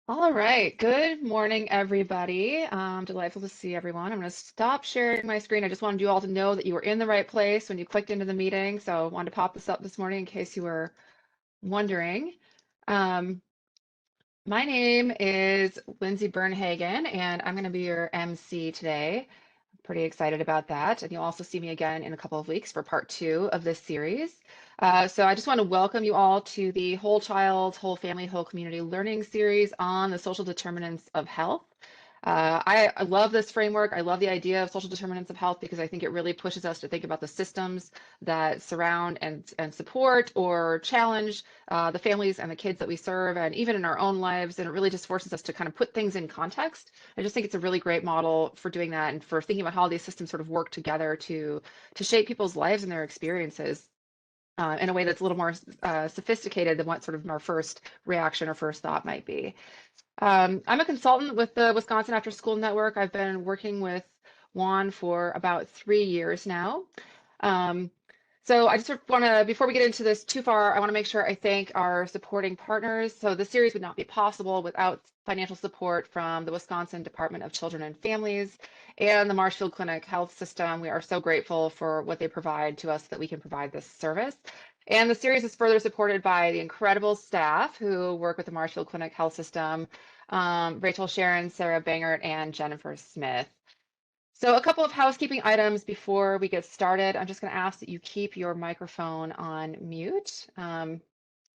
All right. Good morning, everybody. Delightful to see everyone. I'm going to stop sharing my screen. I just wanted you all to know that you were in the right place when you clicked into the meeting. So I wanted to pop this up this morning in case you were wondering. Um, my name is Lindsay Bernhagen, and I'm going to be your MC today. Pretty excited about that. And you'll also see me again in a couple of weeks for part two of this series. So I just want to welcome you all to the Whole Child, Whole Family, Whole Community Learning series on the social determinants of health. I love this framework. I love the idea of social determinants of health because I think it really pushes us to think about the systems that surround and support or challenge the families and the kids that we serve, and even in our own lives. And it really just forces us to kind of put things in context. I just think it's a really great model for doing that and for thinking about how these systems sort of work together to shape people's lives and their experiences. In a way that's a little more sophisticated than what sort of our first reaction or first thought might be. I'm a consultant with the Wisconsin After School Network. I've been working with Juan for about 3 years now. Um, so I just sort of want to, before we get into this too far, I want to make sure I thank our supporting partners. So the series would not be possible without financial support from the Wisconsin Department of Children and Families and the Marshfield Clinic Health System. We are so grateful for what they provide to us that we can provide this service. And the series is further supported by the incredible staff who work with the Marshfield Clinic Health System, Rachel Sharon, Sarah Bangert, and Jennifer Smith. So a couple of housekeeping items before we get started. I'm just going to ask that you keep your microphone on mute.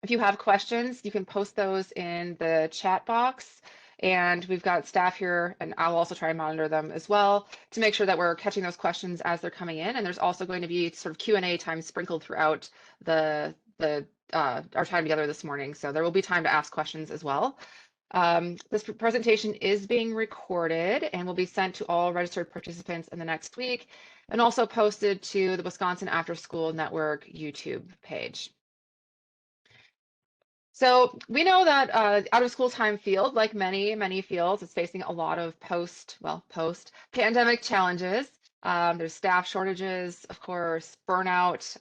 If you have questions, you can post those in the chat box. And we've got staff here, and I'll also try and monitor them as well to make sure that we're catching those questions as they're coming in. And there's also going to be sort of Q&A time sprinkled throughout our time together this morning. So there will be time to ask questions as well. This presentation is being recorded and will be sent to all registered participants in the next week and also posted to the Wisconsin After School Network YouTube page. So we know that out of school time field, like many fields, is facing a lot of post-pandemic challenges. There's staff shortages, of course, burnout,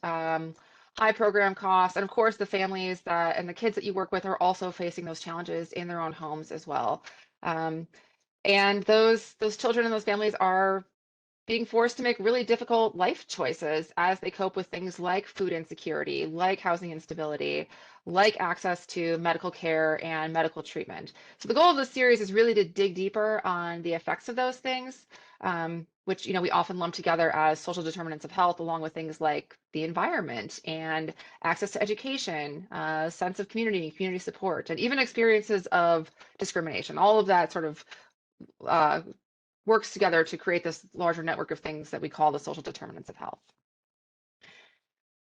high program costs, and of course the families that and the kids that you work with are also facing those challenges in their own homes as well. Um, and those children and those families are being forced to make really difficult life choices as they cope with things like food insecurity, like housing instability, like access to medical care and medical treatment. So the goal of this series is really to dig deeper on the effects of those things, which we often lump together as social determinants of health, along with things like the environment and access to education, sense of community support, and even experiences of discrimination. All of that sort of uh, works together to create this larger network of things that we call the social determinants of health.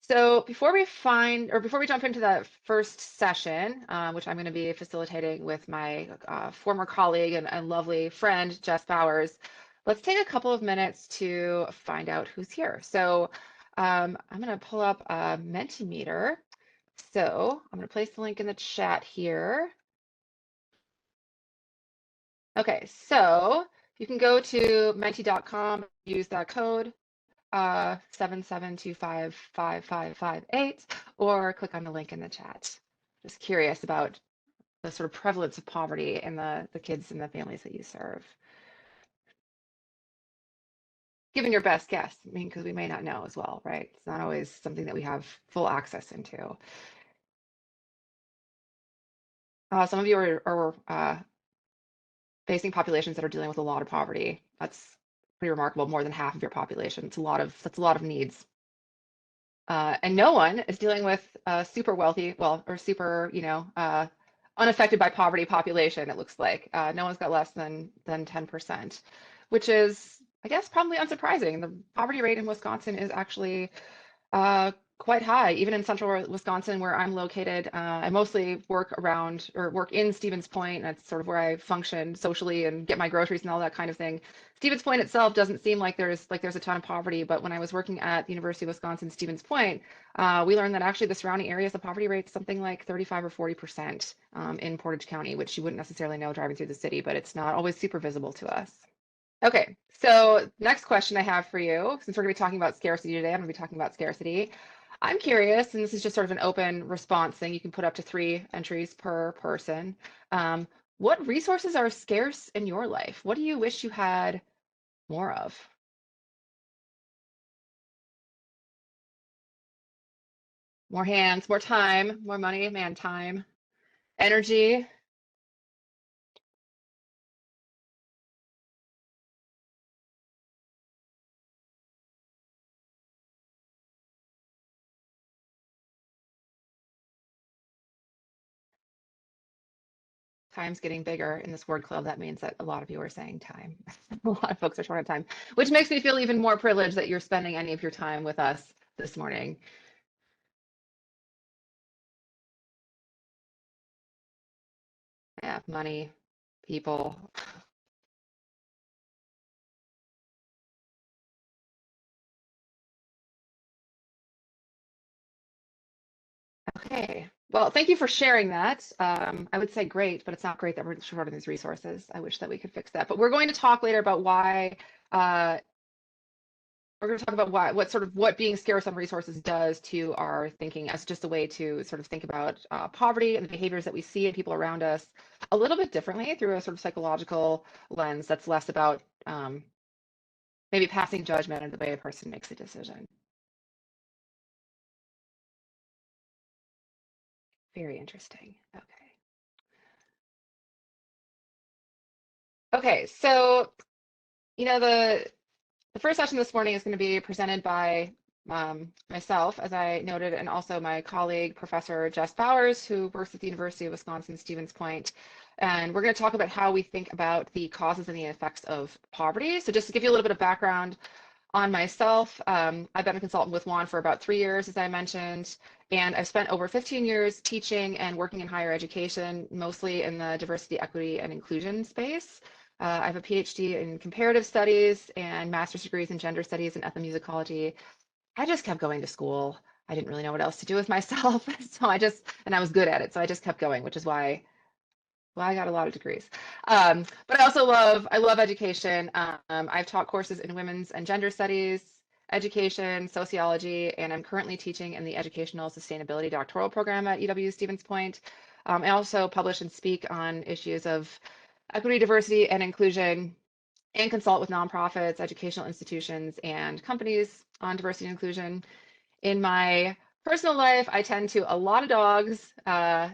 So before we jump into that first session, which I'm going to be facilitating with my former colleague and lovely friend, Jess Bowers, let's take a couple of minutes to find out who's here. So I'm going to pull up a Mentimeter. So I'm going to place the link in the chat here. Okay, so you can go to menti.com, use that code 77255558, or click on the link in the chat. Just curious about the sort of prevalence of poverty in the kids and the families that you serve. Given your best guess, I mean, because we may not know as well, right? It's not always something that we have full access into. Some of you are facing populations that are dealing with a lot of poverty. That's pretty remarkable. More than half of your population. That's a lot of needs. And no one is dealing with a super wealthy, or super, unaffected by poverty population, it looks like. No one's got less than 10%, which is, I guess, probably unsurprising. The poverty rate in Wisconsin is actually quite high, even in central Wisconsin, where I'm located. I mostly work in Stevens Point. That's sort of where I function socially and get my groceries and all that kind of thing. Stevens Point itself doesn't seem like there's a ton of poverty, but when I was working at the University of Wisconsin Stevens Point, we learned that actually the surrounding areas, the poverty rate is something like 35 or 40% in Portage County, which you wouldn't necessarily know driving through the city, but it's not always super visible to us. Okay, so next question I have for you, since we're going to be talking about scarcity today, I'm going to be talking about scarcity. I'm curious, and this is just sort of an open response thing. You can put up to 3 entries per person. what resources are scarce in your life? What do you wish you had more of? More hands, more time, more money, man, time, energy. Time's getting bigger in this word cloud. That means that a lot of you are saying time. A lot of folks are short on time, which makes me feel even more privileged that you're spending any of your time with us this morning. Yeah, money, people. Okay. Well, thank you for sharing that. I would say great, but it's not great that we're short on these resources. I wish that we could fix that. But we're going to talk later about why uh, we're going to talk about what being scarce on resources does to our thinking as just a way to sort of think about poverty and the behaviors that we see in people around us a little bit differently through a sort of psychological lens that's less about maybe passing judgment on the way a person makes a decision. Very interesting. Okay. Okay, so the first session this morning is going to be presented by myself, as I noted, and also my colleague, Professor Jess Bowers, who works at the University of Wisconsin-Stevens Point. And we're going to talk about how we think about the causes and the effects of poverty. So just to give you a little bit of background on myself, I've been a consultant with Juan for about 3 years, as I mentioned, and I've spent over 15 years teaching and working in higher education, mostly in the diversity, equity, and inclusion space. I have a PhD in comparative studies and master's degrees in gender studies and ethnomusicology. I just kept going to school. I didn't really know what else to do with myself, and I was good at it, so I just kept going, which is why well, I got a lot of degrees. But I love education. I've taught courses in women's and gender studies, education, sociology, and I'm currently teaching in the educational sustainability doctoral program at UW-Stevens Point. I also publish and speak on issues of equity, diversity, and inclusion, and consult with nonprofits, educational institutions, and companies on diversity and inclusion. In my personal life, I tend to a lot of dogs, a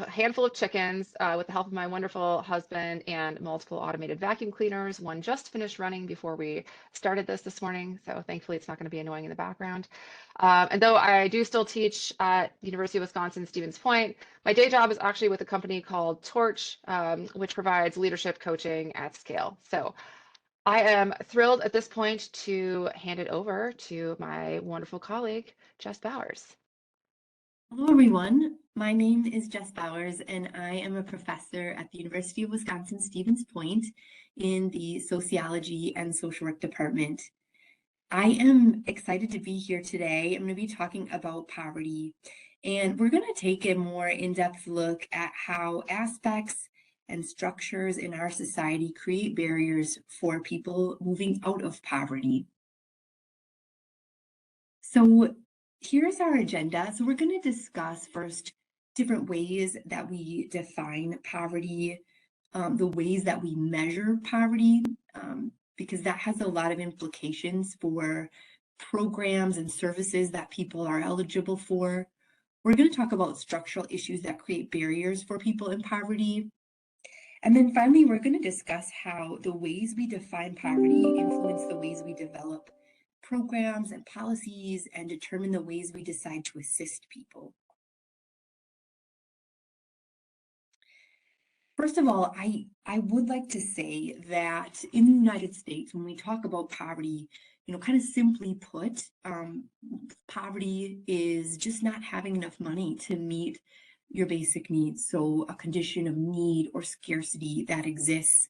handful of chickens, with the help of my wonderful husband, and multiple automated vacuum cleaners. One just finished running before we started this morning, so thankfully it's not going to be annoying in the background. And though I do still teach at University of Wisconsin-Stevens Point, my day job is actually with a company called Torch, which provides leadership coaching at scale. So I am thrilled at this point to hand it over to my wonderful colleague, Jess Bowers. Hello, everyone. My name is Jess Bowers, and I am a professor at the University of Wisconsin-Stevens Point in the Sociology and Social Work Department. I am excited to be here today. I'm going to be talking about poverty, and we're going to take a more in-depth look at how aspects and structures in our society create barriers for people moving out of poverty. So here's our agenda. So we're going to discuss first different ways that we define poverty, the ways that we measure poverty, because that has a lot of implications for programs and services that people are eligible for. We're going to talk about structural issues that create barriers for people in poverty. And then finally, we're going to discuss how the ways we define poverty influence the ways we develop programs and policies and determine the ways we decide to assist people. First of all, I would like to say that in the United States, when we talk about poverty, kind of simply put, poverty is just not having enough money to meet your basic needs. So a condition of need or scarcity that exists.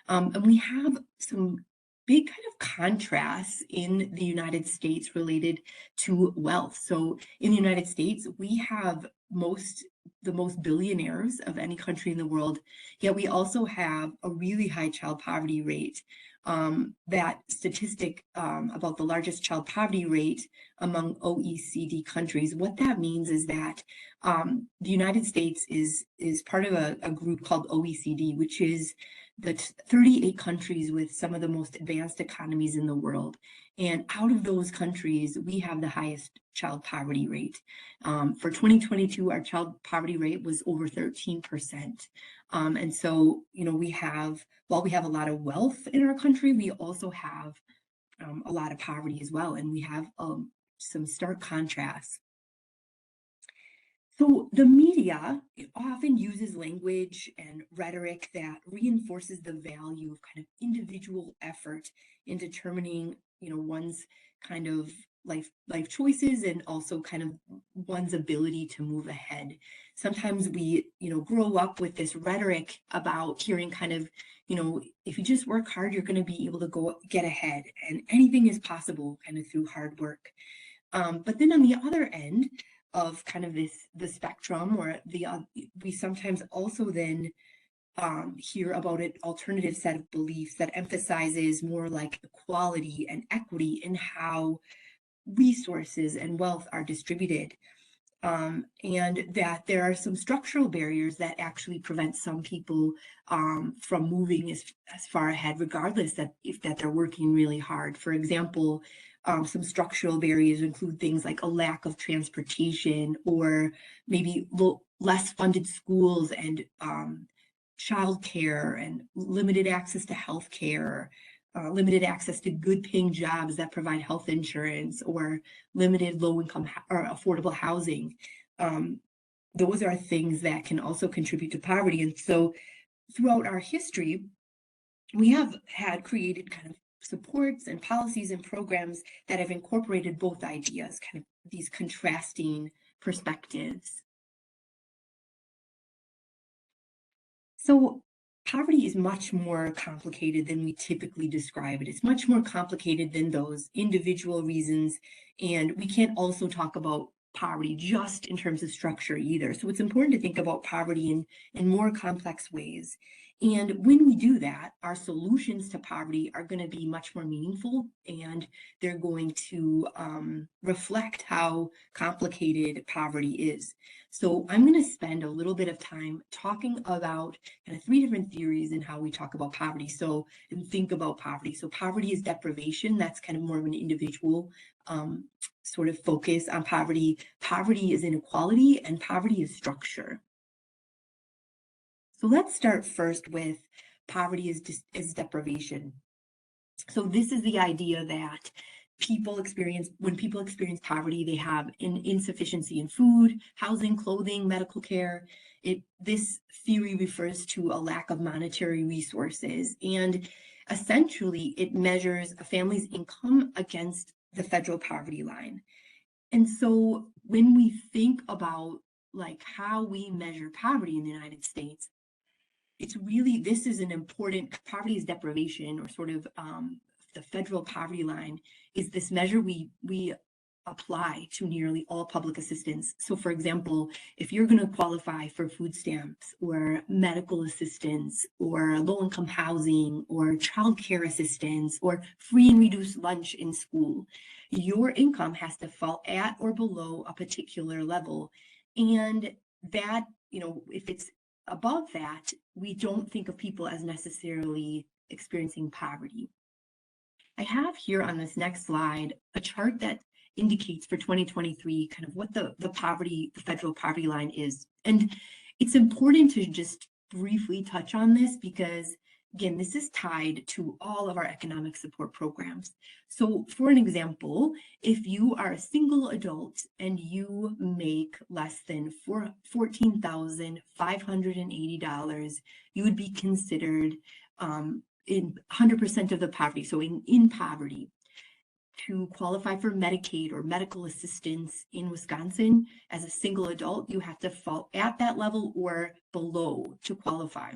And we have some big kind of contrasts in the United States related to wealth. So in the United States, we have most the most billionaires of any country in the world, yet we also have a really high child poverty rate. That statistic about the largest child poverty rate among OECD countries, what that means is that the United States is part of a group called OECD, which is the 38 countries with some of the most advanced economies in the world. And out of those countries, we have the highest child poverty rate. For 2022, our child poverty rate was over 13%. And so, while we have a lot of wealth in our country, we also have a lot of poverty as well. And we have some stark contrasts. So the media often uses language and rhetoric that reinforces the value of kind of individual effort in determining, one's kind of life choices and also kind of one's ability to move ahead. Sometimes we, grow up with this rhetoric about hearing kind of, if you just work hard, you're going to be able to get ahead, and anything is possible kind of through hard work. But then on the other end of kind of the spectrum, or we sometimes also then hear about an alternative set of beliefs that emphasizes more like equality and equity in how resources and wealth are distributed. And that there are some structural barriers that actually prevent some people from moving as far ahead, regardless that they're working really hard. For example, some structural barriers include things like a lack of transportation, or maybe less funded schools and childcare, and limited access to healthcare, limited access to good paying jobs that provide health insurance, or limited low income or affordable housing. Those are things that can also contribute to poverty. And so throughout our history, we have had created kind of supports and policies and programs that have incorporated both ideas, kind of these contrasting perspectives. So poverty is much more complicated than we typically describe it. It's much more complicated than those individual reasons. And we can't also talk about poverty just in terms of structure either. So it's important to think about poverty in more complex ways. And when we do that, our solutions to poverty are going to be much more meaningful, and they're going to reflect how complicated poverty is. So I'm going to spend a little bit of time talking about kind of 3 different theories in how we talk about poverty. And think about poverty. So poverty is deprivation. That's kind of more of an individual sort of focus on poverty. Poverty is inequality, and poverty is structure. So let's start first with poverty is deprivation. So this is the idea that when people experience poverty, they have an insufficiency in food, housing, clothing, medical care. This theory refers to a lack of monetary resources, and essentially it measures a family's income against the federal poverty line. And so when we think about like how we measure poverty in the United States, this is an important, poverty is deprivation, or sort of the federal poverty line is this measure we apply to nearly all public assistance. So for example, if you're going to qualify for food stamps or medical assistance or low-income housing or childcare assistance or free and reduced lunch in school, your income has to fall at or below a particular level. And that, if it's above that, we don't think of people as necessarily experiencing poverty. I have here on this next slide a chart that indicates for 2023 kind of what the federal poverty line is. And it's important to just briefly touch on this because, again, this is tied to all of our economic support programs. So for an example, if you are a single adult and you make less than $14,580, you would be considered in 100% of the poverty, so in poverty. To qualify for Medicaid or medical assistance in Wisconsin, as a single adult, you have to fall at that level or below to qualify.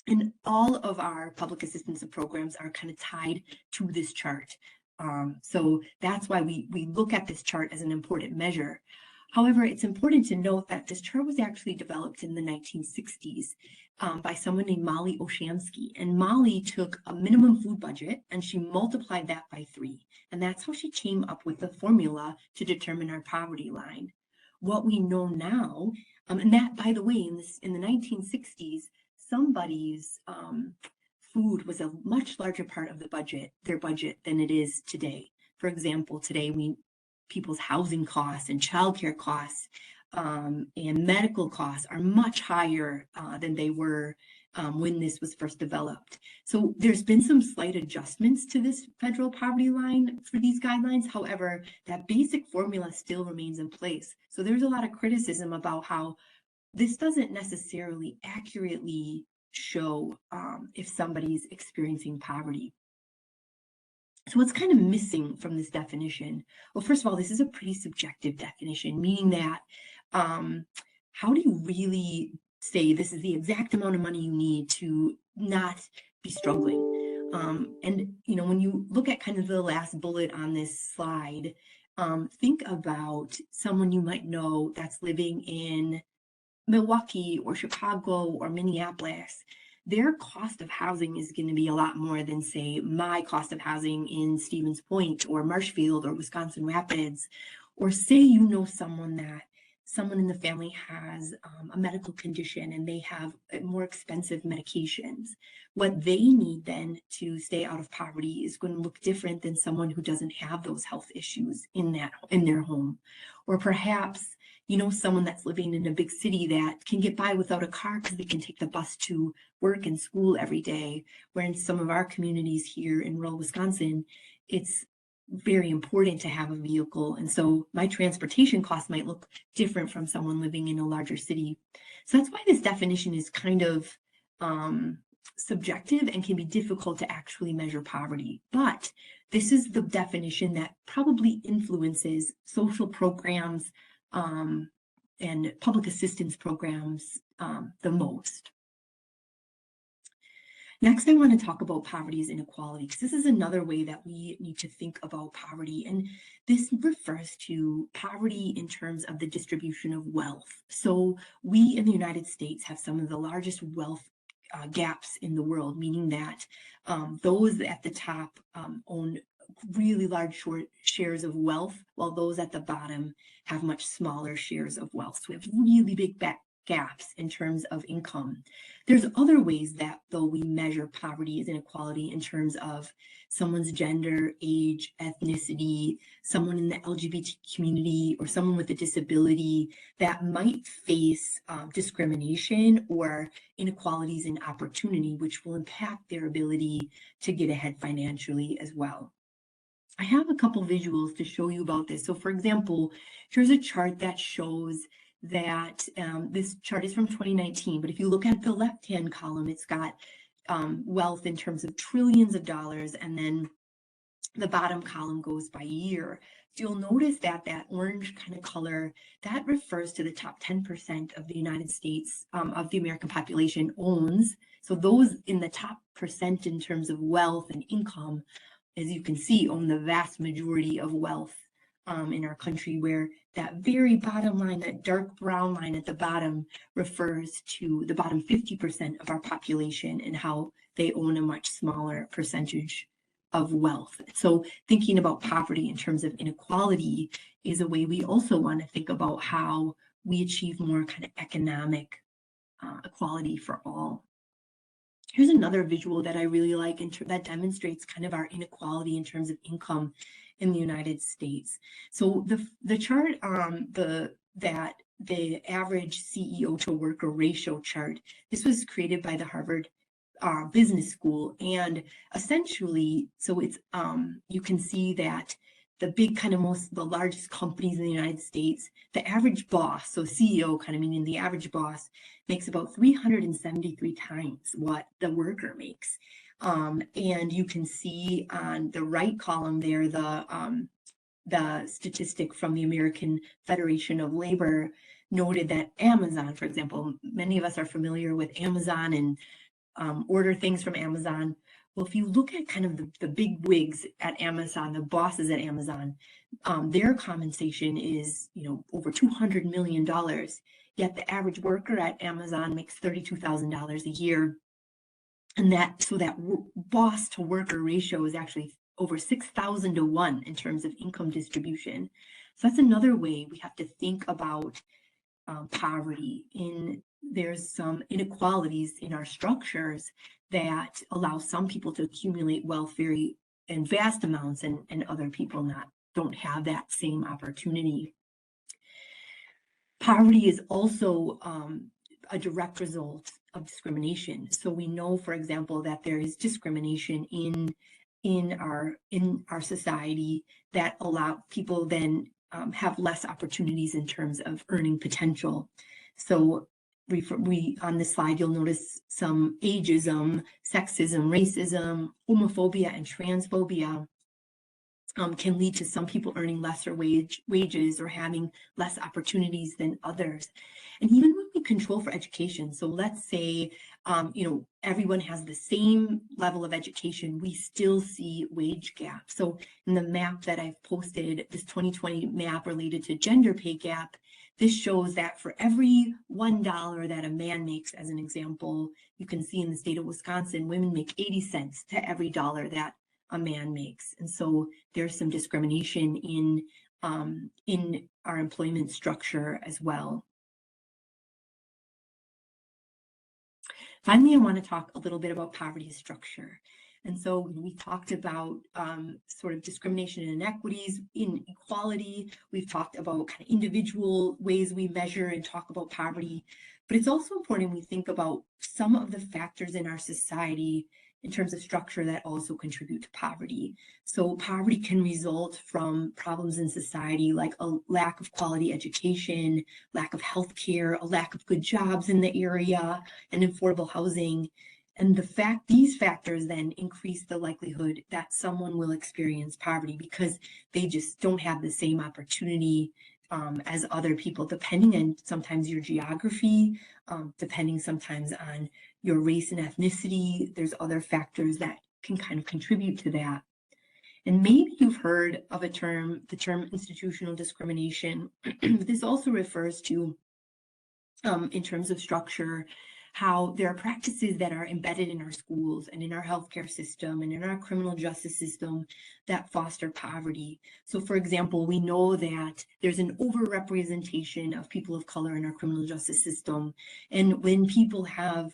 And all of our public assistance programs are kind of tied to this chart. So that's why we look at this chart as an important measure. However, it's important to note that this chart was actually developed in the 1960s by someone named Molly Oshansky. And Molly took a minimum food budget and she multiplied that by 3. And that's how she came up with the formula to determine our poverty line. What we know now, and that, by the way, in the 1960s, somebody's food was a much larger part of their budget than it is today. For example, today people's housing costs and childcare costs and medical costs are much higher than they were when this was first developed. So there's been some slight adjustments to this federal poverty line for these guidelines. However, that basic formula still remains in place. So there's a lot of criticism about how this doesn't necessarily accurately show if somebody's experiencing poverty. So what's kind of missing from this definition? Well, first of all, this is a pretty subjective definition, meaning that how do you really say this is the exact amount of money you need to not be struggling? And when you look at kind of the last bullet on this slide, think about someone you might know that's living in Milwaukee or Chicago or Minneapolis. Their cost of housing is going to be a lot more than, say, my cost of housing in Stevens Point or Marshfield or Wisconsin Rapids. Or say you know someone in the family has a medical condition and they have more expensive medications. What they need then to stay out of poverty is going to look different than someone who doesn't have those health issues in their home. Or perhaps someone that's living in a big city that can get by without a car because they can take the bus to work and school every day, where in some of our communities here in rural Wisconsin, it's very important to have a vehicle. And so my transportation costs might look different from someone living in a larger city. So that's why this definition is kind of subjective and can be difficult to actually measure poverty. But this is the definition that probably influences social programs and public assistance programs the most. Next, I want to talk about poverty as inequality, because this is another way that we need to think about poverty. And this refers to poverty in terms of the distribution of wealth. So we in the United States have some of the largest wealth gaps in the world, meaning that those at the top own really large shares of wealth, while those at the bottom have much smaller shares of wealth. So we have really big gaps in terms of income. There's other ways that, though, we measure poverty as inequality in terms of someone's gender, age, ethnicity, someone in the LGBT community, or someone with a disability that might face discrimination or inequalities in opportunity, which will impact their ability to get ahead financially as well. I have a couple visuals to show you about this. So for example, here's a chart that shows that this chart is from 2019, but if you look at the left-hand column, it's got wealth in terms of trillions of dollars, and then the bottom column goes by year. So you'll notice that that orange kind of color, that refers to the top 10% of the United States, of the American population owns. So those in the top percent in terms of wealth and income, as you can see, own the vast majority of wealth in our country, where that very bottom line, that dark brown line at the bottom, refers to the bottom 50% of our population and how they own a much smaller percentage of wealth. So thinking about poverty in terms of inequality is a way we also want to think about how we achieve more kind of economic equality for all. Here's another visual that I really like that demonstrates kind of our inequality in terms of income in the United States. So the chart that the average CEO to worker ratio chart, this was created by the Harvard Business School, and essentially, so it's you can see that the big kind of the largest companies in the United States, the average boss, so CEO kind of meaning the average boss, makes about 373 times what the worker makes. And you can see on the right column there, the statistic from the American Federation of Labor noted that Amazon, for example, many of us are familiar with Amazon and order things from Amazon. Well, if you look at kind of the big wigs at Amazon, the bosses at Amazon, their compensation is, over $200 million. Yet the average worker at Amazon makes $32,000 a year. And that boss to worker ratio is actually over 6,000 to 1 in terms of income distribution. So that's another way we have to think about poverty. There's some inequalities in our structures that allow some people to accumulate wealth in vast amounts, and other people don't have that same opportunity. Poverty is also a direct result of discrimination. So we know, for example, that there is discrimination in our society that allow people then have less opportunities in terms of earning potential. So we on this slide, you'll notice some ageism, sexism, racism, homophobia, and transphobia can lead to some people earning lesser wages or having less opportunities than others. And even when we control for education, so let's say, everyone has the same level of education, we still see wage gaps. So in the map that I've posted, this 2020 map related to gender pay gap, this shows that for every $1 that a man makes, as an example, you can see in the state of Wisconsin, women make 80 cents to every dollar that a man makes. And so there's some discrimination in our employment structure as well. Finally, I want to talk a little bit about poverty structure. And so we talked about sort of discrimination and inequities, inequality. We've talked about kind of individual ways we measure and talk about poverty. But it's also important we think about some of the factors in our society in terms of structure that also contribute to poverty. So poverty can result from problems in society like a lack of quality education, lack of health care, a lack of good jobs in the area, and affordable housing. And these factors then increase the likelihood that someone will experience poverty because they just don't have the same opportunity as other people, depending on sometimes your geography, depending sometimes on your race and ethnicity. There's other factors that can kind of contribute to that. And maybe you've heard of the term institutional discrimination. This also refers to, in terms of structure, how there are practices that are embedded in our schools and in our healthcare system and in our criminal justice system that foster poverty. So for example, we know that there's an overrepresentation of people of color in our criminal justice system. And when people have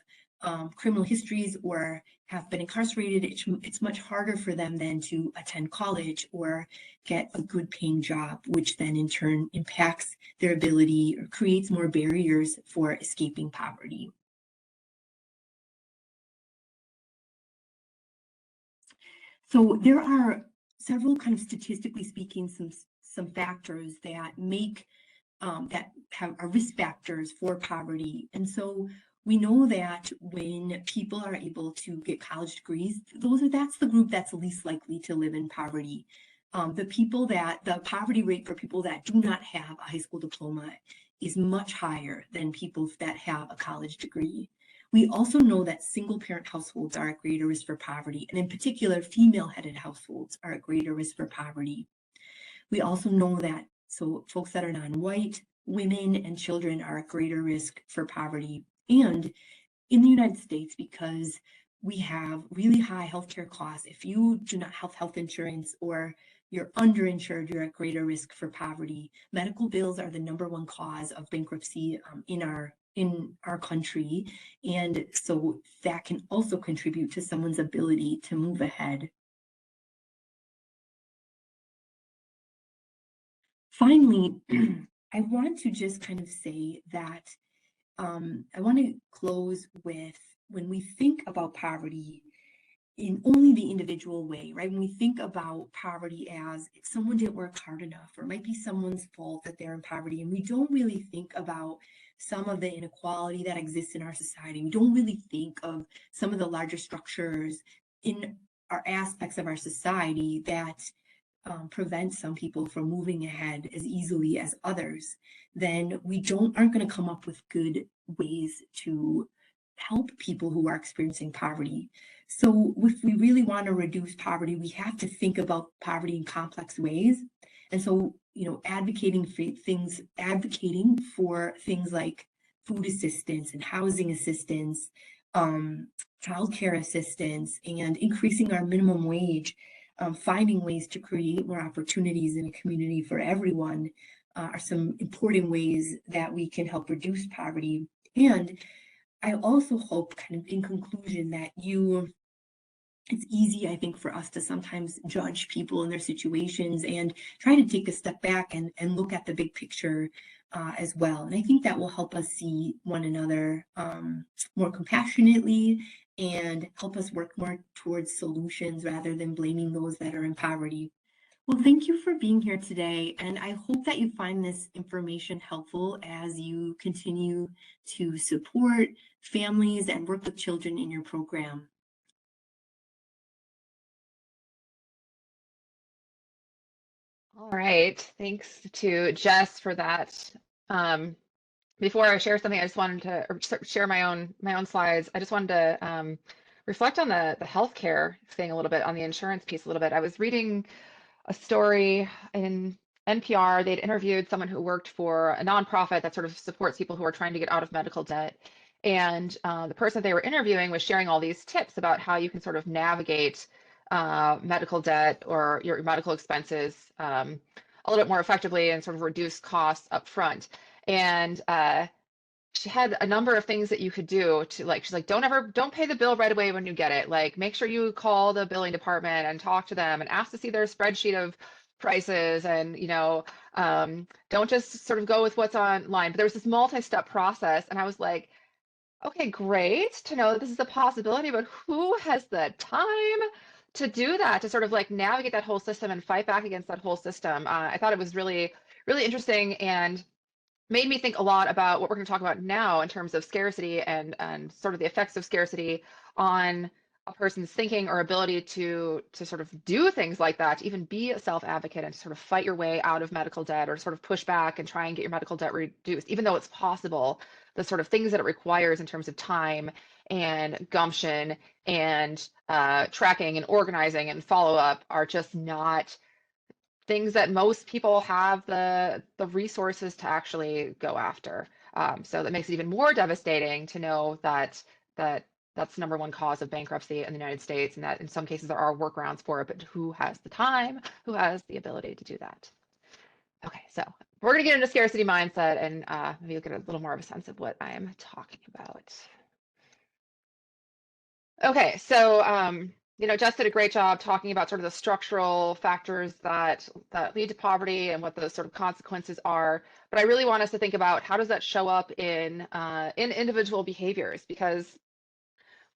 criminal histories or have been incarcerated, it's much harder for them then to attend college or get a good paying job, which then in turn impacts their ability or creates more barriers for escaping poverty. So there are several kind of statistically speaking, some factors that are risk factors for poverty. And so we know that when people are able to get college degrees, that's the group that's least likely to live in poverty. The poverty rate for people that do not have a high school diploma is much higher than people that have a college degree. We also know that single parent households are at greater risk for poverty, and in particular, female-headed households are at greater risk for poverty. We also know that folks that are non-white, women, and children are at greater risk for poverty. And in the United States, because we have really high healthcare costs, if you do not have health insurance or you're underinsured, you're at greater risk for poverty. Medical bills are the #1 cause of bankruptcy in our country. And so that can also contribute to someone's ability to move ahead. Finally, I want to just kind of say that I want to close with, when we think about poverty in only the individual way, right? When we think about poverty as if someone didn't work hard enough, or it might be someone's fault that they're in poverty, and we don't really think about some of the inequality that exists in our society. We don't really think of some of the larger structures in our aspects of our society that prevent some people from moving ahead as easily as others, then we aren't going to come up with good ways to help people who are experiencing poverty. So if we really want to reduce poverty, we have to think about poverty in complex ways. And so, advocating for things like food assistance and housing assistance, um, childcare assistance, and increasing our minimum wage, finding ways to create more opportunities in a community for everyone, are some important ways that we can help reduce poverty. And I also hope, kind of in conclusion, that it's easy, I think, for us to sometimes judge people and their situations and try to take a step back and look at the big picture as well. And I think that will help us see one another more compassionately and help us work more towards solutions rather than blaming those that are in poverty. Well, thank you for being here today, and I hope that you find this information helpful as you continue to support families and work with children in your program. All right. Thanks to Jess for that. Before I share something, I just wanted to share my own slides. I just wanted to reflect on the healthcare thing a little bit, on the insurance piece a little bit. I was reading a story in NPR. They'd interviewed someone who worked for a nonprofit that sort of supports people who are trying to get out of medical debt. And the person they were interviewing was sharing all these tips about how you can sort of navigate medical debt or your medical expenses a little bit more effectively and sort of reduce costs up front. And she had a number of things that you could do to, like, she's like, don't pay the bill right away when you get it. Like, make sure you call the billing department and talk to them and ask to see their spreadsheet of prices, and don't just sort of go with what's online. But there was this multi-step process, and I was like, okay, great to know that this is a possibility, but who has the time to do that, to sort of like navigate that whole system and fight back against that whole system? I thought it was really, really interesting, and made me think a lot about what we're going to talk about now in terms of scarcity and sort of the effects of scarcity on a person's thinking or ability to sort of do things like that, to even be a self-advocate and to sort of fight your way out of medical debt, or sort of push back and try and get your medical debt reduced, even though it's possible. The sort of things that it requires in terms of time and gumption and tracking and organizing and follow-up are just not things that most people have the resources to actually go after. So that makes it even more devastating to know that that's the number one cause of bankruptcy in the United States, and that in some cases there are workarounds for it, but who has the time, who has the ability to do that? Okay, so we're going to get into scarcity mindset, and maybe you'll get a little more of a sense of what I am talking about. Okay, so Jess did a great job talking about sort of the structural factors that lead to poverty and what those sort of consequences are. But I really want us to think about, how does that show up in individual behaviors? Because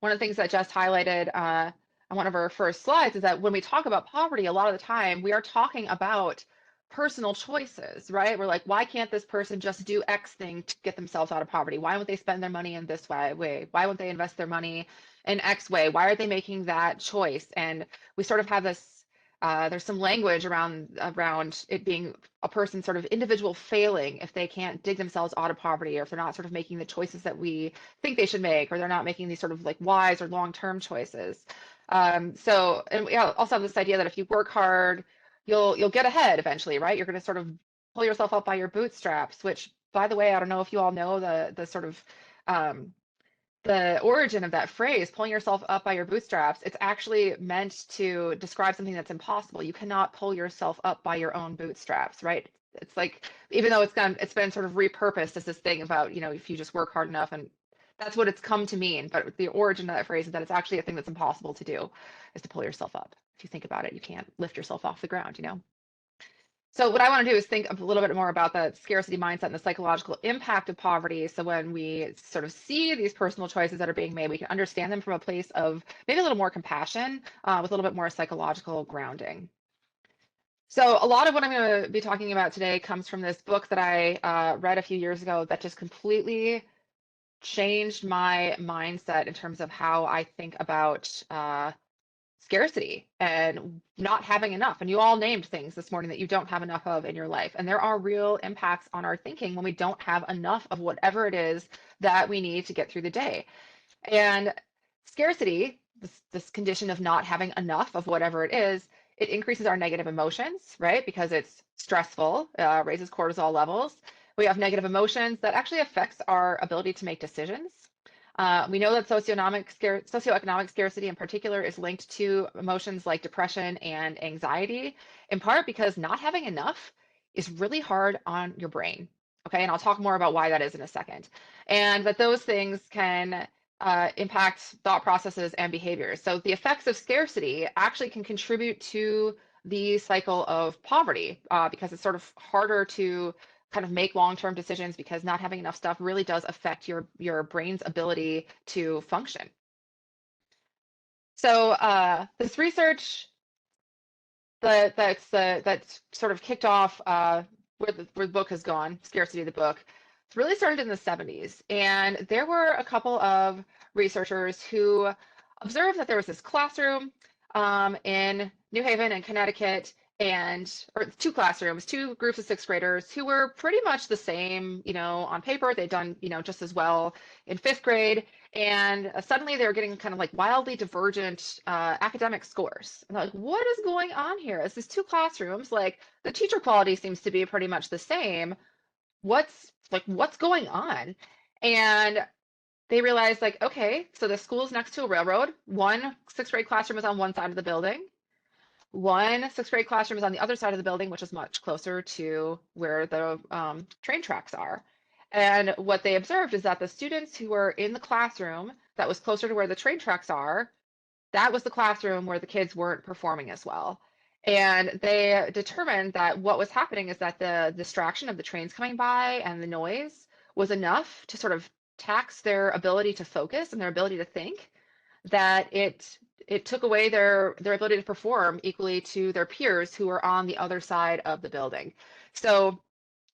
one of the things that Jess highlighted on one of our first slides is that when we talk about poverty, a lot of the time we are talking about personal choices, right? We're like, why can't this person just do X thing to get themselves out of poverty? Why won't they spend their money in this way? Why won't they invest their money in X way? Why are they making that choice? And we sort of have this, there's some language around it being a person sort of individual failing if they can't dig themselves out of poverty, or if they're not sort of making the choices that we think they should make, or they're not making these sort of like wise or long-term choices. And we also have this idea that if you work hard, you'll get ahead eventually, right? You're going to sort of pull yourself up by your bootstraps, which, by the way, I don't know if you all know the sort of the origin of that phrase, pulling yourself up by your bootstraps. It's actually meant to describe something that's impossible. You cannot pull yourself up by your own bootstraps, right? It's like, even though it's been sort of repurposed as this thing about, if you just work hard enough, and that's what it's come to mean. But the origin of that phrase is that it's actually a thing that's impossible to do, is to pull yourself up. If you think about it, you can't lift yourself off the ground. So what I want to do is think a little bit more about the scarcity mindset and the psychological impact of poverty. So when we sort of see these personal choices that are being made, we can understand them from a place of maybe a little more compassion, with a little bit more psychological grounding. So a lot of what I'm going to be talking about today comes from this book that I read a few years ago that just completely changed my mindset in terms of how I think about scarcity and not having enough. And you all named things this morning that you don't have enough of in your life. And there are real impacts on our thinking when we don't have enough of whatever it is that we need to get through the day. And scarcity, this condition of not having enough of whatever it is, it increases our negative emotions, right? Because it's stressful, raises cortisol levels. We have negative emotions that actually affects our ability to make decisions. We know that socioeconomic scarcity in particular is linked to emotions like depression and anxiety, in part because not having enough is really hard on your brain. Okay, and I'll talk more about why that is in a second. And that those things can impact thought processes and behaviors. So the effects of scarcity actually can contribute to the cycle of poverty because it's sort of harder to kind of make long-term decisions because not having enough stuff really does affect your brain's ability to function. So this research that's sort of kicked off where the book has gone, Scarcity of the Book, it's really started in the 70s. And there were a couple of researchers who observed that there was this classroom in New Haven and Connecticut, or two classrooms, two groups of sixth graders who were pretty much the same, on paper. They'd done, just as well in fifth grade. And suddenly they were getting kind of like wildly divergent academic scores. And they're like, what is going on here? It's these two classrooms, like the teacher quality seems to be pretty much the same. What's going on? And they realized like, okay, so the school's next to a railroad. One sixth grade classroom is on one side of the building. One sixth grade classroom is on the other side of the building, which is much closer to where the train tracks are. And what they observed is that the students who were in the classroom that was closer to where the train tracks are, that was the classroom where the kids weren't performing as well. And they determined that what was happening is that the distraction of the trains coming by and the noise was enough to sort of tax their ability to focus and their ability to think, that it took away their ability to perform equally to their peers who were on the other side of the building. So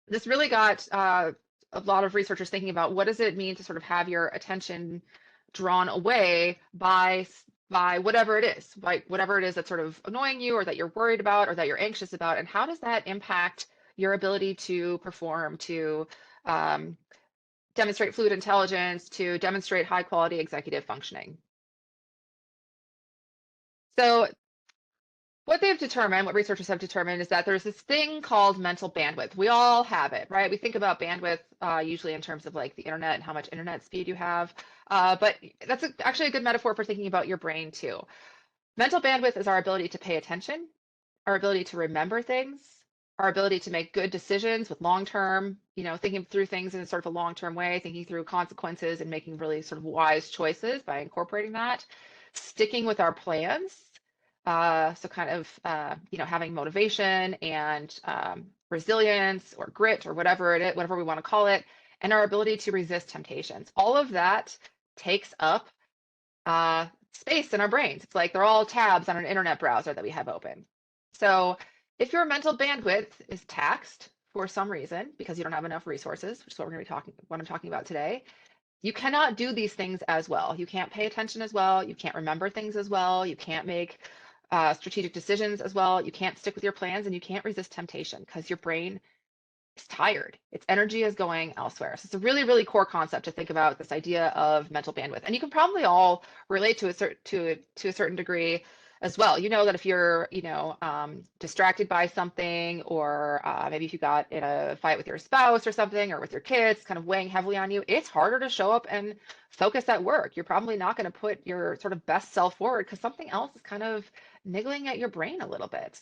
this really got a lot of researchers thinking about what does it mean to sort of have your attention drawn away by whatever it is, like whatever it is that's sort of annoying you or that you're worried about or that you're anxious about, and how does that impact your ability to perform, to demonstrate fluid intelligence, to demonstrate high quality executive functioning. So what researchers have determined is that there's this thing called mental bandwidth. We all have it, right? We think about bandwidth usually in terms of like the internet and how much internet speed you have. But that's actually a good metaphor for thinking about your brain too. Mental bandwidth is our ability to pay attention, our ability to remember things, our ability to make good decisions with long-term, thinking through things in sort of a long-term way, thinking through consequences and making really sort of wise choices by incorporating that, sticking with our plans. So kind of, having motivation and resilience or grit or whatever we want to call it, and our ability to resist temptations. All of that takes up space in our brains. It's like they're all tabs on an internet browser that we have open. So if your mental bandwidth is taxed for some reason because you don't have enough resources, which is what I'm talking about today, you cannot do these things as well. You can't pay attention as well. You can't remember things as well. You can't make strategic decisions as well. You can't stick with your plans, and you can't resist temptation because your brain is tired. Its energy is going elsewhere. So it's a really, really core concept to think about, this idea of mental bandwidth. And you can probably all relate to a certain degree as well. You know that if you're, distracted by something, or maybe if you got in a fight with your spouse or something, or with your kids, kind of weighing heavily on you, it's harder to show up and focus at work. You're probably not going to put your sort of best self forward because something else is kind of niggling at your brain a little bit.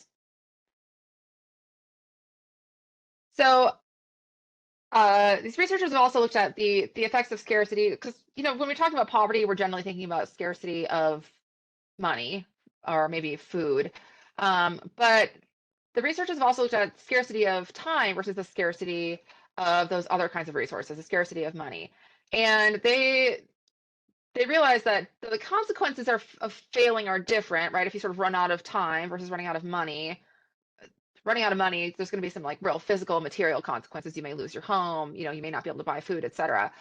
So these researchers have also looked at the effects of scarcity because, when we talk about poverty, we're generally thinking about scarcity of money or maybe food. But the researchers have also looked at scarcity of time versus the scarcity of those other kinds of resources, the scarcity of money. And they realize that the consequences of failing are different, right? If you sort of run out of time versus running out of money, there's going to be some like real physical material consequences. You may lose your home, you may not be able to buy food, etc.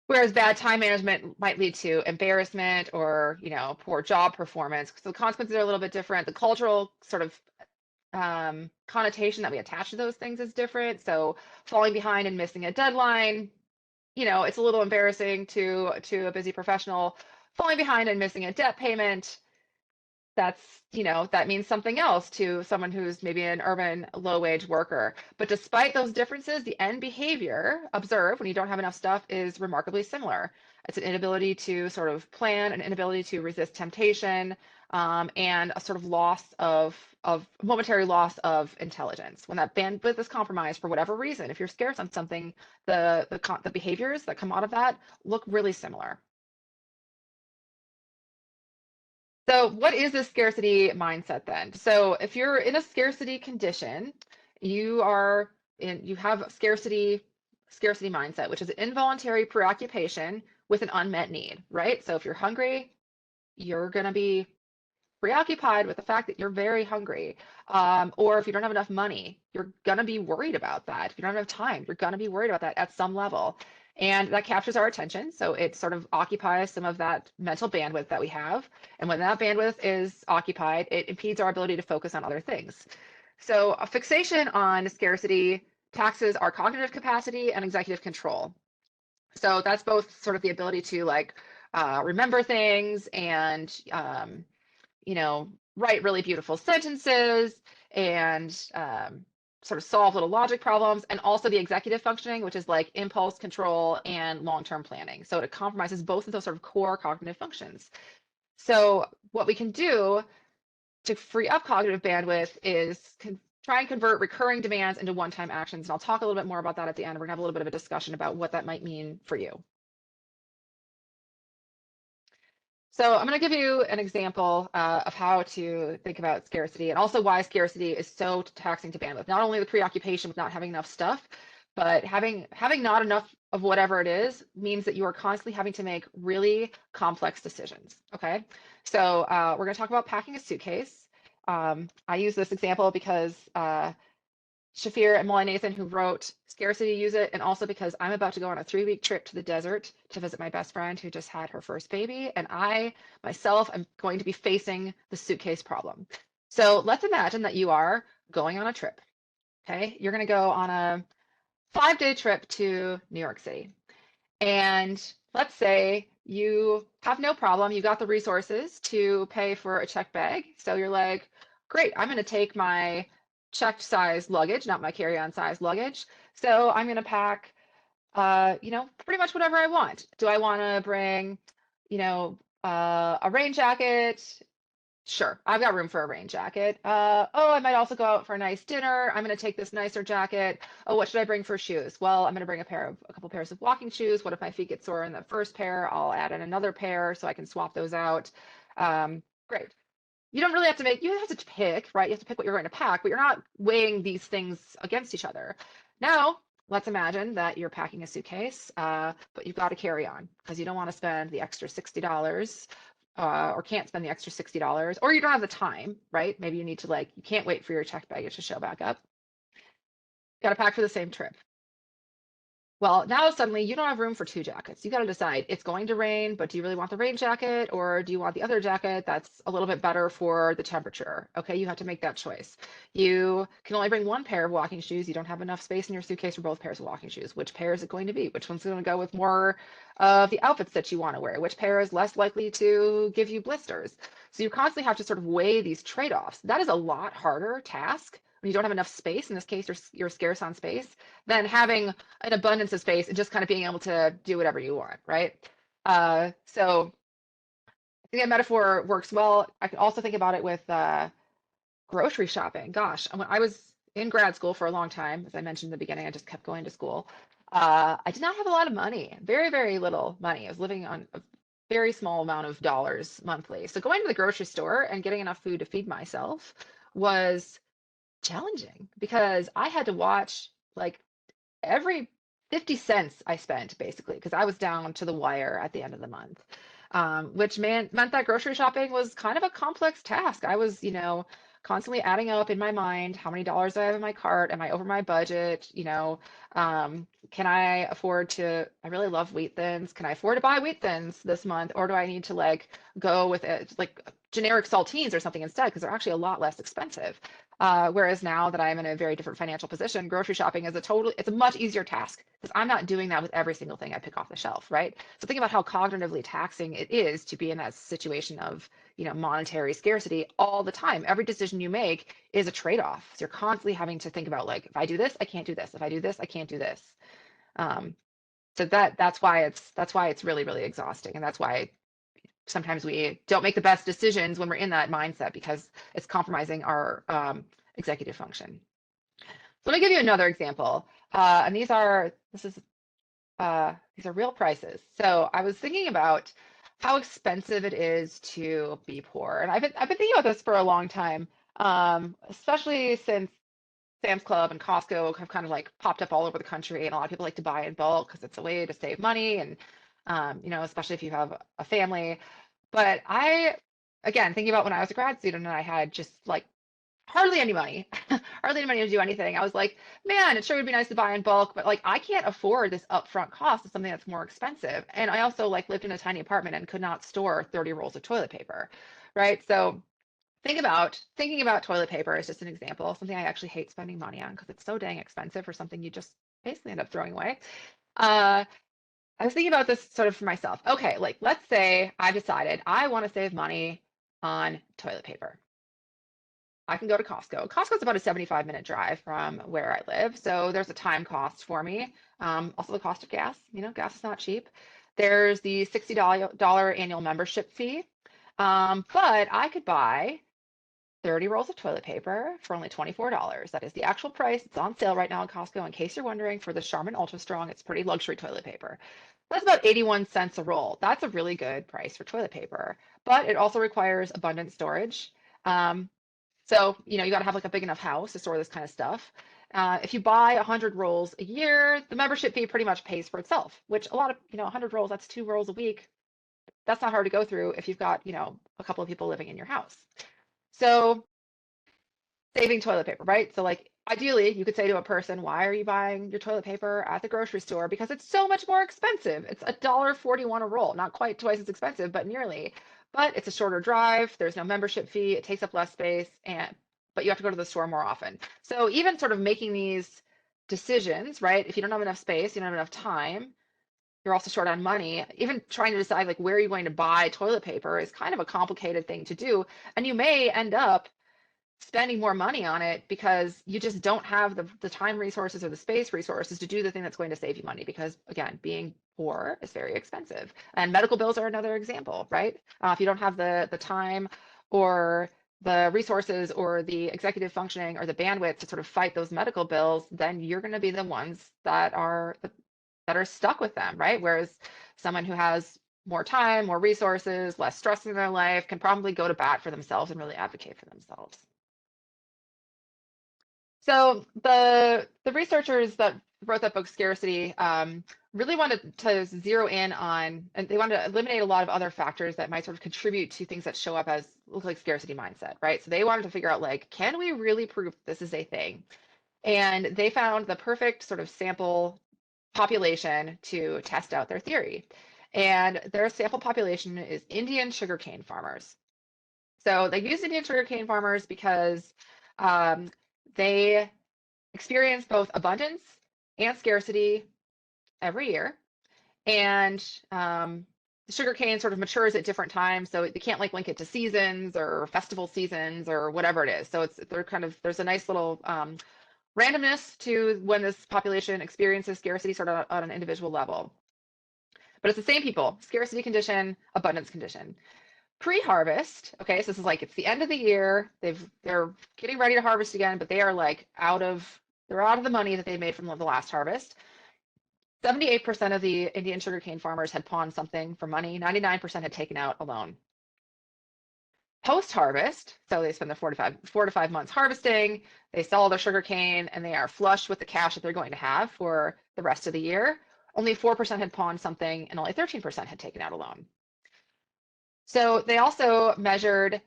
Whereas bad time management might lead to embarrassment or, poor job performance. So the consequences are a little bit different. The cultural sort of connotation that we attach to those things is different. So falling behind and missing a deadline it's a little embarrassing to a busy professional falling behind and missing a debt payment. That means something else to someone who's maybe an urban low-wage worker. But despite those differences, the end behavior observed when you don't have enough stuff is remarkably similar. It's an inability to sort of plan, an inability to resist temptation, and a sort of momentary loss of intelligence. When that bandwidth is compromised for whatever reason, if you're scarce on something, the behaviors that come out of that look really similar. So what is this scarcity mindset then? So if you're in a scarcity condition, you have scarcity mindset, which is an involuntary preoccupation with an unmet need, right? So if you're hungry, you're going to be preoccupied with the fact that you're very hungry. Or if you don't have enough money, you're going to be worried about that. If you don't have enough time, you're going to be worried about that at some level. And that captures our attention. So it sort of occupies some of that mental bandwidth that we have. And when that bandwidth is occupied, it impedes our ability to focus on other things. So a fixation on scarcity taxes our cognitive capacity and executive control. So that's both sort of the ability to remember things and write really beautiful sentences and sort of solve little logic problems, and also the executive functioning, which is like impulse control and long-term planning. So it compromises both of those sort of core cognitive functions. So what we can do to free up cognitive bandwidth is try and convert recurring demands into one-time actions. And I'll talk a little bit more about that at the end. We're gonna have a little bit of a discussion about what that might mean for you. So I'm going to give you an example of how to think about scarcity, and also why scarcity is so taxing to bandwidth. Not only the preoccupation with not having enough stuff, but having not enough of whatever it is means that you are constantly having to make really complex decisions. Okay, so we're going to talk about packing a suitcase. I use this example because Shafir and Molly Nathan, who wrote Scarcity, use it, and also because I'm about to go on a 3-week trip to the desert to visit my best friend who just had her first baby, and I myself am going to be facing the suitcase problem. So let's imagine that you are going on a trip. Okay, you're going to go on a 5-day trip to New York City, and let's say you have no problem, you got the resources to pay for a checked bag. So you're like, great, I'm going to take my checked size luggage, not my carry-on size luggage. So I'm going to pack, pretty much whatever I want. Do I want to bring, a rain jacket? Sure, I've got room for a rain jacket. I might also go out for a nice dinner. I'm going to take this nicer jacket. Oh, what should I bring for shoes? Well, I'm going to bring a couple pairs of walking shoes. What if my feet get sore in the first pair? I'll add in another pair so I can swap those out. Great. You don't really have to you have to pick, right? You have to pick what you're going to pack, but you're not weighing these things against each other. Now, let's imagine that you're packing a suitcase, but you've got to carry on because you don't want to spend the extra $60 or can't spend the extra $60, or you don't have the time, right? Maybe you need to you can't wait for your checked baggage to show back up. Got to pack for the same trip. Well, now suddenly you don't have room for 2 jackets. You got to decide, it's going to rain, but do you really want the rain jacket, or do you want the other jacket that's a little bit better for the temperature? Okay, you have to make that choice. You can only bring 1 pair of walking shoes. You don't have enough space in your suitcase for both pairs of walking shoes. Which pair is it going to be? Which one's going to go with more of the outfits that you want to wear? Which pair is less likely to give you blisters? So you constantly have to sort of weigh these trade-offs. That is a lot harder task when you don't have enough space. In this case, you're scarce on space, than having an abundance of space and just kind of being able to do whatever you want, right? So I think that metaphor works well. I can also think about it with grocery shopping. Gosh, when I was in grad school for a long time, as I mentioned in the beginning, I just kept going to school. I did not have a lot of money, very, very little money. I was living on a very small amount of dollars monthly. So going to the grocery store and getting enough food to feed myself was challenging because I had to watch every 50 cents I spent basically, because I was down to the wire at the end of the month, which meant that grocery shopping was kind of a complex task. I was, constantly adding up in my mind how many dollars I have in my cart. Am I over my budget? Can I afford to, I really love wheat thins. Can I afford to buy wheat thins this month? Or do I need to go with it, generic saltines or something instead? Because they're actually a lot less expensive. Whereas now that I'm in a very different financial position, grocery shopping is it's a much easier task because I'm not doing that with every single thing I pick off the shelf, right? So think about how cognitively taxing it is to be in that situation of, monetary scarcity all the time. Every decision you make is a trade-off. So you're constantly having to think about like, if I do this, I can't do this. If I do this, I can't do this. Um, so that's why it's really, really exhausting. And that's why sometimes we don't make the best decisions when we're in that mindset because it's compromising our executive function. So let me give you another example. And these are real prices. So I was thinking about how expensive it is to be poor. And I've been thinking about this for a long time, especially since Sam's Club and Costco have kind of like popped up all over the country, and a lot of people like to buy in bulk because it's a way to save money, and especially if you have a family. But again, thinking about when I was a grad student and I had just like hardly any money, hardly any money to do anything, I was like, man, it sure would be nice to buy in bulk, but like I can't afford this upfront cost of something that's more expensive. And I also like lived in a tiny apartment and could not store 30 rolls of toilet paper, right? So thinking about toilet paper is just an example of something I actually hate spending money on because it's so dang expensive for something you just basically end up throwing away. Uh, I was thinking about this sort of for myself. Okay, like let's say I decided I want to save money on toilet paper. I can go to Costco. Costco's about a 75-minute drive from where I live, so there's a time cost for me. Also the cost of gas. Gas is not cheap. There's the $60 annual membership fee. But I could buy 30 rolls of toilet paper for only $24. That is the actual price. It's on sale right now at Costco. In case you're wondering, for the Charmin Ultra Strong, it's pretty luxury toilet paper. That's about 81 cents a roll. That's a really good price for toilet paper, but it also requires abundant storage. So, you got to have like a big enough house to store this kind of stuff. If you buy 100 rolls a year, the membership fee pretty much pays for itself, which a lot of, 100 rolls, that's 2 rolls a week. That's not hard to go through if you've got, a couple of people living in your house. So saving toilet paper, right? So like ideally you could say to a person, why are you buying your toilet paper at the grocery store? Because it's so much more expensive. It's $1.41 a roll, not quite twice as expensive, but nearly. But it's a shorter drive, there's no membership fee, it takes up less space, but you have to go to the store more often. So even sort of making these decisions, right? If you don't have enough space, you don't have enough time, you're also short on money. Even trying to decide like where you're going to buy toilet paper is kind of a complicated thing to do. And you may end up spending more money on it because you just don't have the time resources or the space resources to do the thing that's going to save you money because again, being poor is very expensive, and medical bills are another example, right? If you don't have the time or the resources or the executive functioning or the bandwidth to sort of fight those medical bills, then you're going to be the ones that are stuck with them, right? Whereas someone who has more time, more resources, less stress in their life can probably go to bat for themselves and really advocate for themselves. So the researchers that wrote that book, Scarcity, really wanted to zero in on, and they wanted to eliminate a lot of other factors that might sort of contribute to things that show up as look like scarcity mindset, right? So they wanted to figure out like, can we really prove this is a thing? And they found the perfect sort of sample population to test out their theory. And their sample population is Indian sugarcane farmers. So they used Indian sugarcane farmers because they experience both abundance and scarcity every year. And the sugarcane sort of matures at different times, so they can't like link it to seasons or festival seasons or whatever it is. So there's a nice little randomness to when this population experiences scarcity sort of on an individual level. But it's the same people, scarcity condition, abundance condition. Pre-harvest, okay, so this is like it's the end of the year, they're getting ready to harvest again, but they are like they're out of the money that they made from the last harvest. 78% of the Indian sugarcane farmers had pawned something for money, 99% had taken out a loan. Post-harvest, so they spend the 4 to 5 months harvesting, they sell their sugarcane, and they are flush with the cash that they're going to have for the rest of the year. Only 4% had pawned something, and only 13% had taken out a loan. So they also measured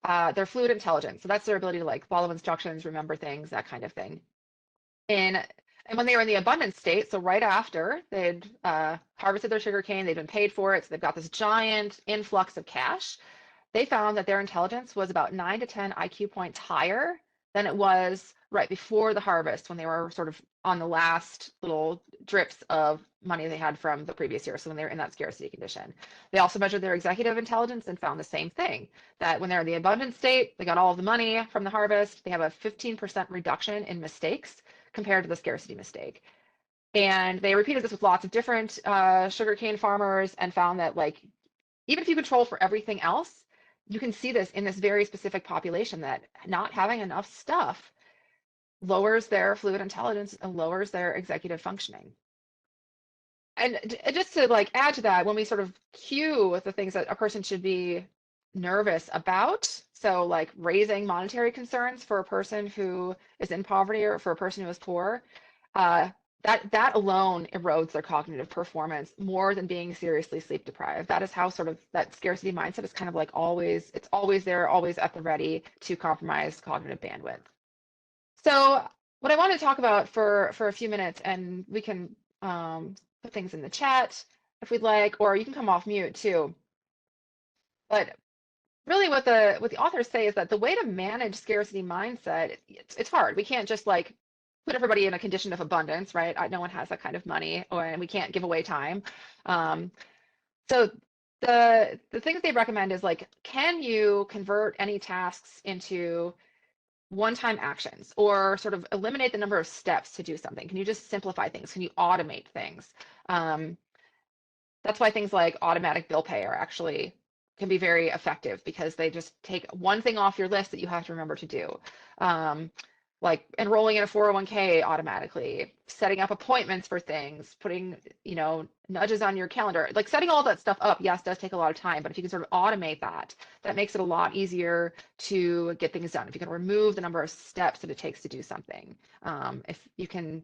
their fluid intelligence. So that's their ability to like follow instructions, remember things, that kind of thing. And when they were in the abundance state, so right after they'd harvested their sugarcane, they'd been paid for it, so they've got this giant influx of cash, they found that their intelligence was about 9 to 10 IQ points higher than it was right before the harvest when they were sort of on the last little drips of money they had from the previous year. So when they were in that scarcity condition. They also measured their executive intelligence and found the same thing, that when they're in the abundant state, they got all of the money from the harvest. They have a 15% reduction in mistakes compared to the scarcity mistake. And they repeated this with lots of different sugarcane farmers and found that, like, even if you control for everything else, you can see this in this very specific population, that not having enough stuff lowers their fluid intelligence and lowers their executive functioning. And just to like add to that, when we sort of cue the things that a person should be nervous about, so like raising monetary concerns for a person who is in poverty or for a person who is poor, that alone erodes their cognitive performance more than being seriously sleep deprived. That is how sort of that scarcity mindset is kind of like always, it's always there, always at the ready to compromise cognitive bandwidth. So what I want to talk about for a few minutes, and we can put things in the chat if we'd like, or you can come off mute too. But really what the authors say is that the way to manage scarcity mindset, it's hard. We can't just like put everybody in a condition of abundance, right? No one has that kind of money, and we can't give away time. So the thing that they recommend is like, can you convert any tasks into one-time actions, or sort of eliminate the number of steps to do something? Can you just simplify things? Can you automate things? That's why things like automatic bill pay are actually can be very effective, because they just take one thing off your list that you have to remember to do. Like enrolling in a 401k automatically, setting up appointments for things, putting, nudges on your calendar. Like setting all that stuff up, yes, does take a lot of time, but if you can sort of automate that, that makes it a lot easier to get things done. If you can remove the number of steps that it takes to do something, if you can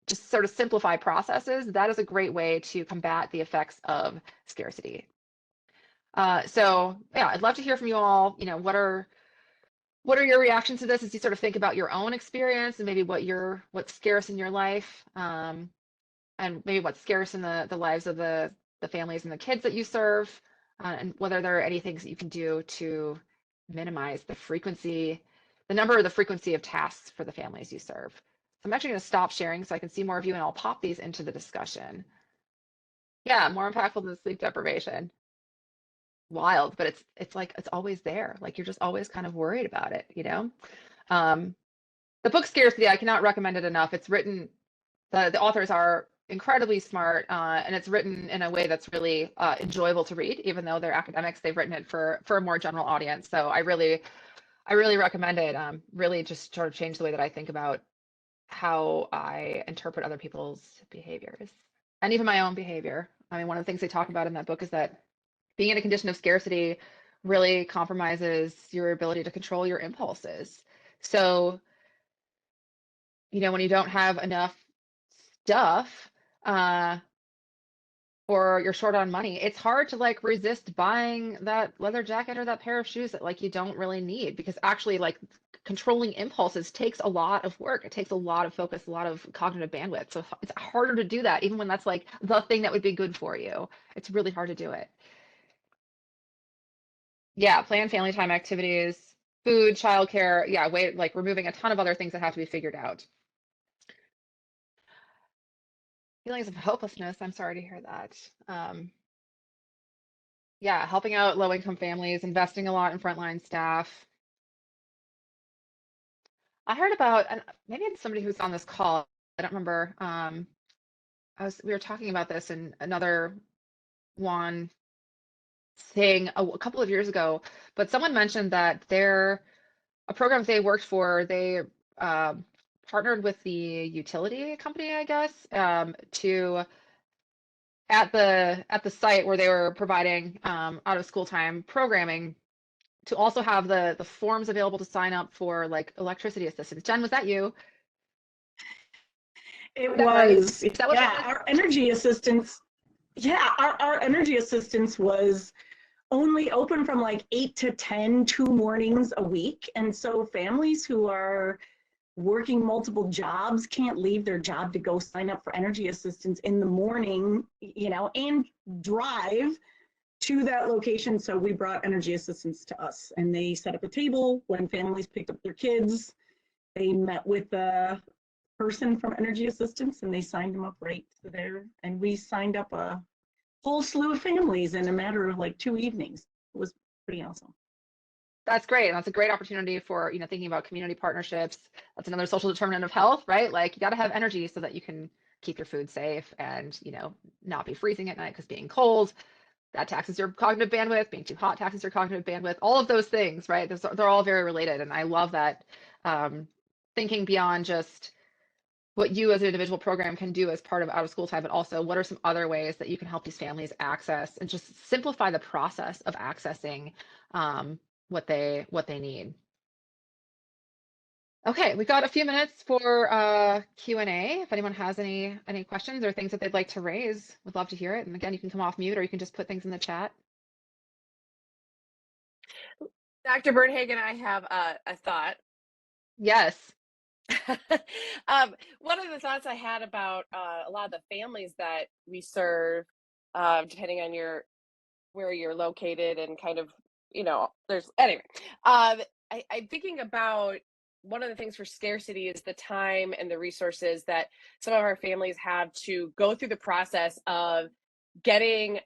just sort of simplify processes, that is a great way to combat the effects of scarcity. So yeah, I'd love to hear from you all. What are your reactions to this as you sort of think about your own experience, and maybe what's scarce in your life, and maybe what's scarce in the lives of the families and the kids that you serve, and whether there are any things that you can do to minimize the number or the frequency of tasks for the families you serve. So I'm actually going to stop sharing so I can see more of you, and I'll pop these into the discussion. Yeah, more impactful than sleep deprivation. Wild, but it's like it's always there. Like you're just always kind of worried about it, The book Scarcity, I cannot recommend it enough. It's written, the authors are incredibly smart, and it's written in a way that's really enjoyable to read, even though they're academics. They've written it for a more general audience. So I really recommend it. Really just sort of change the way that I think about how I interpret other people's behaviors and even my own behavior. I mean, one of the things they talk about in that book is that being in a condition of scarcity really compromises your ability to control your impulses. So, when you don't have enough stuff, or you're short on money, it's hard to like resist buying that leather jacket or that pair of shoes that like you don't really need, because actually like controlling impulses takes a lot of work. It takes a lot of focus, a lot of cognitive bandwidth. So it's harder to do that, even when that's like the thing that would be good for you. It's really hard to do it. Yeah, plan family time activities, food, childcare. Yeah, like removing a ton of other things that have to be figured out. Feelings of hopelessness. I'm sorry to hear that. Yeah, helping out low-income families, investing a lot in frontline staff. I heard about, and maybe it's somebody who's on this call. I don't remember. We were talking about this in another one thing a couple of years ago, but someone mentioned that a program they worked for, they partnered with the utility company, I guess, to at the site where they were providing out of school time programming, to also have the forms available to sign up for like electricity assistance. Jen, was that you? It that right? was. Is that what Yeah, our energy assistance. Yeah, our energy assistance was only open from like 8 to 10, 2 mornings a week. And so families who are working multiple jobs can't leave their job to go sign up for energy assistance in the morning, and drive to that location. So we brought energy assistance to us, and they set up a table when families picked up their kids. they met with a person from Energy Assistance and they signed them up right there. And we signed up a whole slew of families in a matter of like 2 evenings. It was pretty awesome. That's great. And that's a great opportunity for, thinking about community partnerships. That's another social determinant of health, right? Like you got to have energy so that you can keep your food safe and, not be freezing at night because being cold, that taxes your cognitive bandwidth. Being too hot taxes your cognitive bandwidth. All of those things, right? They're all very related. And I love that thinking beyond just what you as an individual program can do as part of out of school time, but also what are some other ways that you can help these families access and just simplify the process of accessing what they need. Okay, we've got a few minutes for Q&A. If anyone has any questions or things that they'd like to raise, would love to hear it. And again, you can come off mute or you can just put things in the chat. Dr. Bernhagen, I have a thought. Yes. One of the thoughts I had about a lot of the families that we serve, depending on where you're located and kind of, there's anyway. I'm thinking about one of the things for scarcity is the time and the resources that some of our families have to go through the process of getting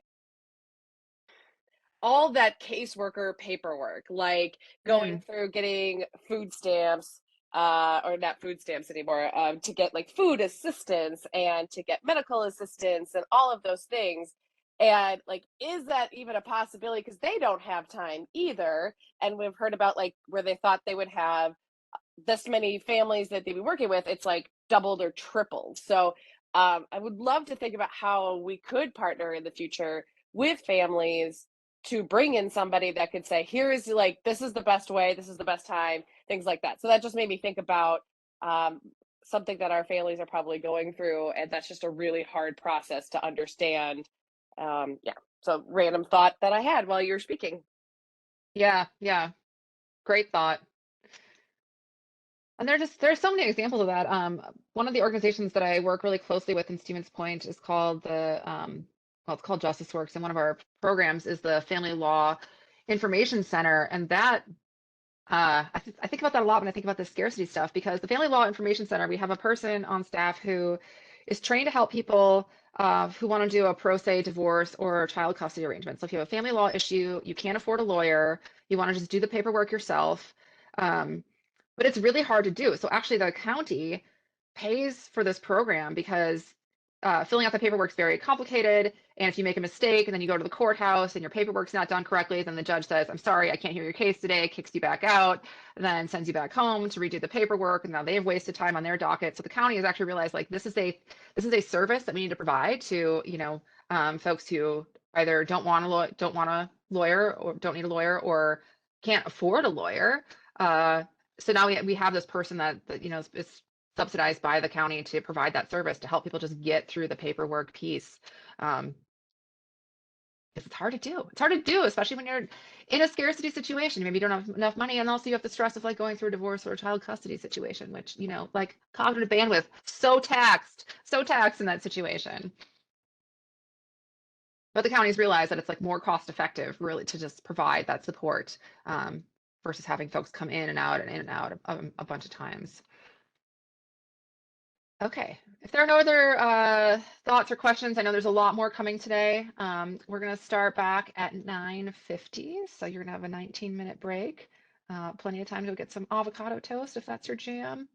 all that caseworker paperwork, like going through getting food stamps, or not food stamps anymore, to get like food assistance and to get medical assistance and all of those things. And like, is that even a possibility? Because they don't have time either. And we've heard about like where they thought they would have this many families that they'd be working with, it's like doubled or tripled. So I would love to think about how we could partner in the future with families to bring in somebody that could say, here is like, this is the best way, this is the best time, things like that. So that just made me think about something that our families are probably going through. And that's just a really hard process to understand. Yeah, so random thought that I had while you were speaking. Yeah. Great thought. And there's so many examples of that. One of the organizations that I work really closely with in Stevens Point is called it's called Justice Works, and one of our programs is the Family Law Information Center. And that I think about that a lot when I think about the scarcity stuff, because the Family Law Information Center, we have a person on staff who is trained to help people who want to do a pro se divorce or child custody arrangement. So if you have a family law issue, you can't afford a lawyer, you want to just do the paperwork yourself. But it's really hard to do. So actually the county pays for this program because filling out the paperwork is very complicated. And if you make a mistake and then you go to the courthouse and your paperwork's not done correctly, then the judge says, I'm sorry, I can't hear your case today, kicks you back out, and then sends you back home to redo the paperwork. And now they've wasted time on their docket. So the county has actually realized like this is a service that we need to provide to, folks who either don't want a lawyer or don't need a lawyer or can't afford a lawyer. So now we have this person that is subsidized by the county to provide that service to help people just get through the paperwork piece. It's hard to do. It's hard to do, especially when you're in a scarcity situation. Maybe you don't have enough money, and also you have the stress of like going through a divorce or a child custody situation, which, like cognitive bandwidth, so taxed in that situation. But the counties realize that it's like more cost effective really to just provide that support versus having folks come in and out a bunch of times. Okay, if there are no other thoughts or questions, I know there's a lot more coming today. We're going to start back at 9:50, so you're going to have a 19-minute break. Plenty of time to go get some avocado toast if that's your jam.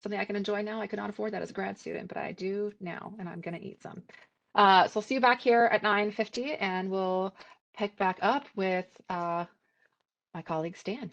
Something I can enjoy now. I could not afford that as a grad student, but I do now, and I'm going to eat some. So I'll see you back here at 9:50, and we'll pick back up with my colleague Stan.